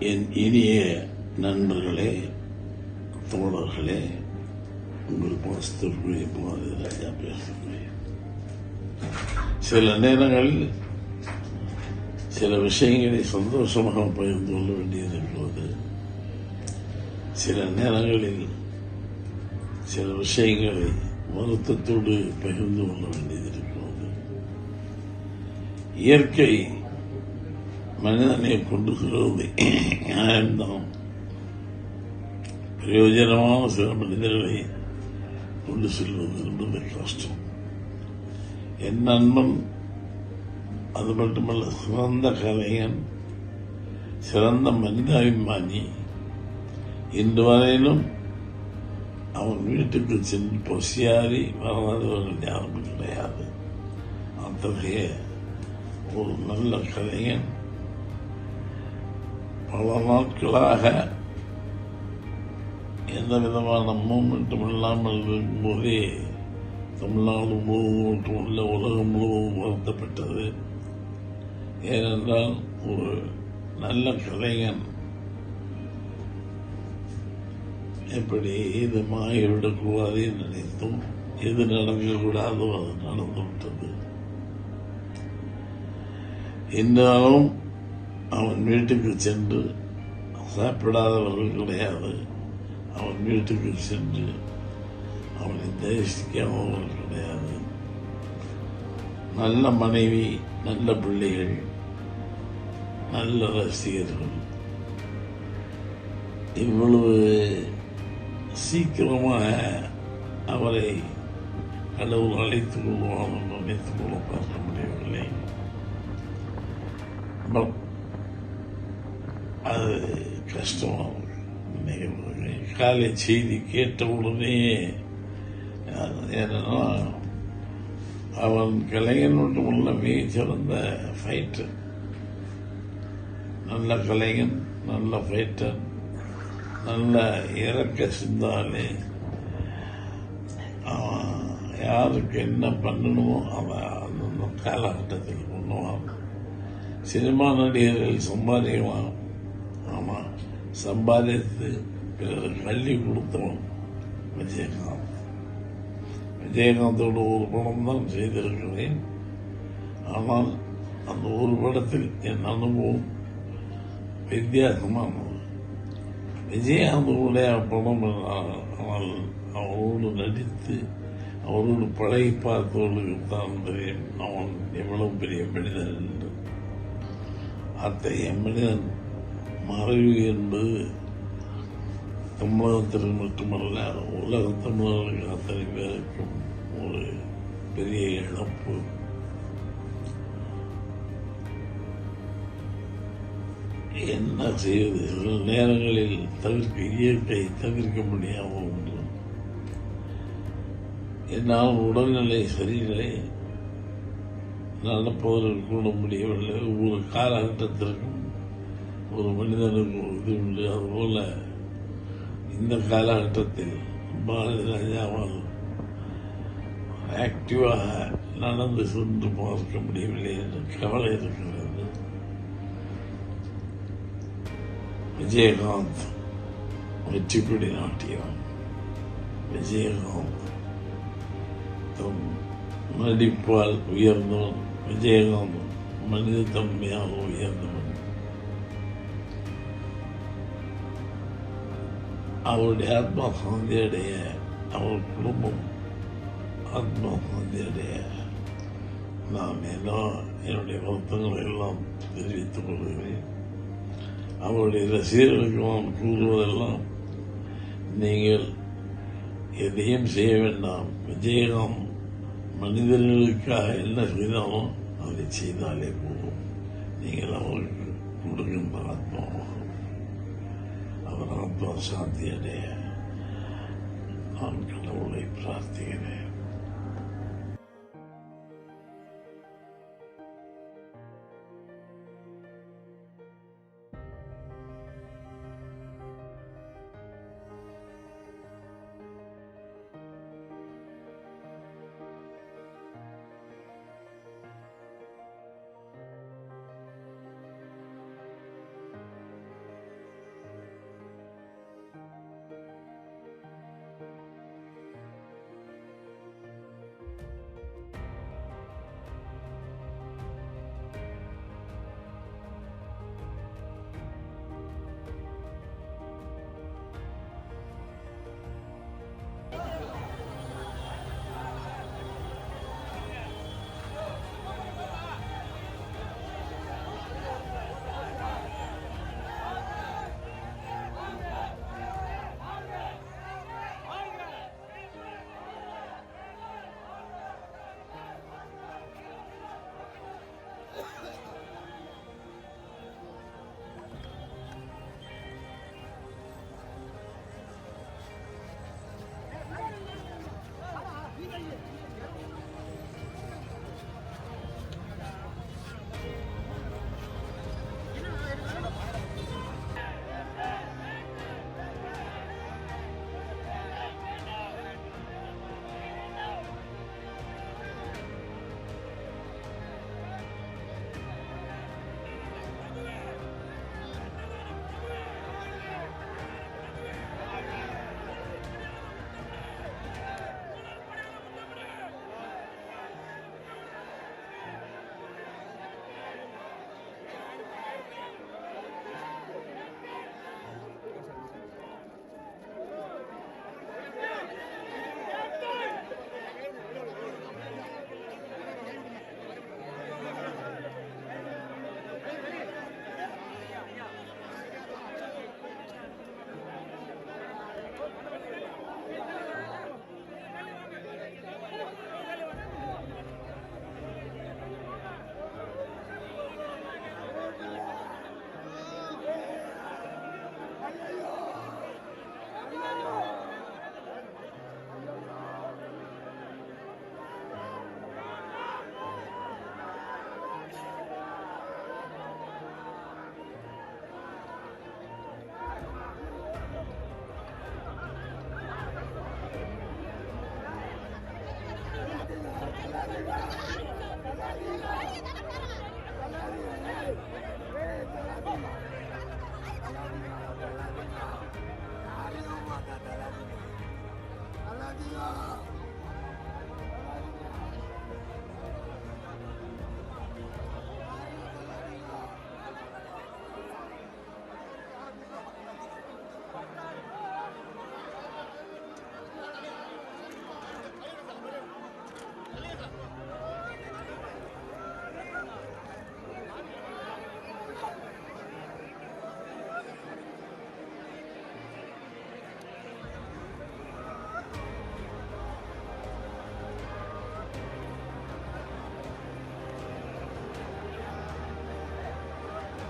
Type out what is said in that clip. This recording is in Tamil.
என் இனிய நண்பர்களே, தோழர்களே, உங்கள் பாஸ்தருடைய ராஜா பேசுகிறேன். சில நேரங்களில் சில விஷயங்களை சந்தோஷமாக பகிர்ந்து கொள்ள வேண்டியிருக்கிறது. சில நேரங்களில் சில விஷயங்களை வருத்தத்தோடு பகிர்ந்து கொள்ள வேண்டியதிருக்கிறது. இயற்கை மனிதனை கொண்டு செல்வது நியாயம்தான். பிரயோஜனமான சில மனிதர்களை கொண்டு செல்வது என்பது கஷ்டம். என் நண்பன், அது மட்டுமல்ல, சிறந்த கலைஞன், சிறந்த மனிதாபிமானி. இன்று வரையிலும் அவன் வீட்டுக்கு சென்று பசியாரி வராதவர்கள் யாரும் கிடையாது. அத்தகைய ஒரு நல்ல கலைஞன் பல நாட்களாக எந்த விதமான மூமெண்ட்டும் இல்லாமல் இருக்கும்போதே தமிழ்நாடு முழுவதும் மட்டுமல்ல உலகம் முழுவதும் வருத்தப்பட்டது. ஏனென்றால் ஒரு நல்ல கலைஞன் எப்படி இது மாறிவிடக்கூடாது நினைத்தும் எது நடக்கக்கூடாதோ அது நடந்துவிட்டது. என்றாலும் அவன் வீட்டுக்கு சென்று சாப்பிடாதவர்கள் கிடையாது. அவன் வீட்டுக்கு சென்று அவனை தரிசிக்காதவர்கள் கிடையாது. நல்ல மனைவி, நல்ல பிள்ளைகள், நல்ல ரசிகர்கள். இவ்வளவு சீக்கிரமாக அவரை கடவுள் அழைத்துக் கொள்வான் என்று நினைத்துக் கொள்ள பார்க்க முடியவில்லை. அது கஷ்டமாக நிகழ்வுகள். காலை செய்தி கேட்டவுடனே, ஏன்னா அவன் கலைஞன் மட்டுமல்ல, மிக சிறந்த ஃபைட்டர். நல்ல கலைஞன், நல்ல ஃபைட்டர், நல்ல இறக்க சிந்தாலே. யாருக்கு என்ன பண்ணணுமோ அவன் அந்த காலகட்டத்தில் பண்ணுவான். சினிமா நடிகர்கள் சம்பாதிக்கலாம், ஆனால் சம்பாதித்து பிறருக்கு அள்ளி கொடுத்தவன் விஜயகாந்த். விஜயகாந்தோட ஒரு படம் தான் செய்திருக்கிறேன். ஆனால் அந்த ஒரு படத்தில் என் அனுபவம் வித்தியாசமானது. விஜயகாந்தோடைய படம், ஆனால் அவரோடு நடித்து அவரோடு பழகி பார்த்தவர்களுக்கு தான் தெரியும் அவன் எவ்வளவு பெரிய மனிதன் என்று. அத்தகைய மனிதன் மறைவு என்பது தமிழகத்திற்கு மட்டுமல்ல, உலக தமிழர்களுக்கு அத்தனை பேருக்கும் ஒரு பெரிய இழப்பு. என்ன செய்வது? சில நேரங்களில் இயற்கை தவிர்க்க முடியாத ஒன்று. என்னால் உடல்நிலை சரியில்லை, நடப்பவர்கள் கூட முடியவில்லை. ஒவ்வொரு காலகட்டத்திற்கும் ஒரு மனிதனுக்கு ஒரு இது உண்டு. அதுபோல இந்த காலகட்டத்தில் பாரதி ராஜாவால் ஆக்டிவாக நடந்து சென்று பார்க்க முடியவில்லை என்று கவலை இருக்கிறது. விஜயகாந்த் வெற்றிப்படி நாட்டியம். விஜயகாந்த் தம் நடிப்பால் உயர்ந்தவன். விஜயகாந்த் மனித தன்மையாக உயர்ந்தவன். அவருடைய ஆத்மா சாந்தி அடைய, அவர் குடும்பம் ஆத்மா சாந்தி அடைய நான் என்னுடைய வருத்தங்களை எல்லாம் தெரிவித்துக் கொள்கிறேன். அவருடைய ரசிகர்களுக்கு நான் கூறுவதெல்லாம், நீங்கள் எதையும் செய்ய வேண்டாம். விஜயகாந்த் மனிதர்களுக்காக என்ன செய்தாலும் அதை செய்தாலே போதும். நீங்கள் அவருக்கு கொடுக்கின்ற ஆத்மாவாகும். அவர் ஆத்மா சாந்தி அடைய நான் கடவுளை பிரார்த்திக்கிறேன்.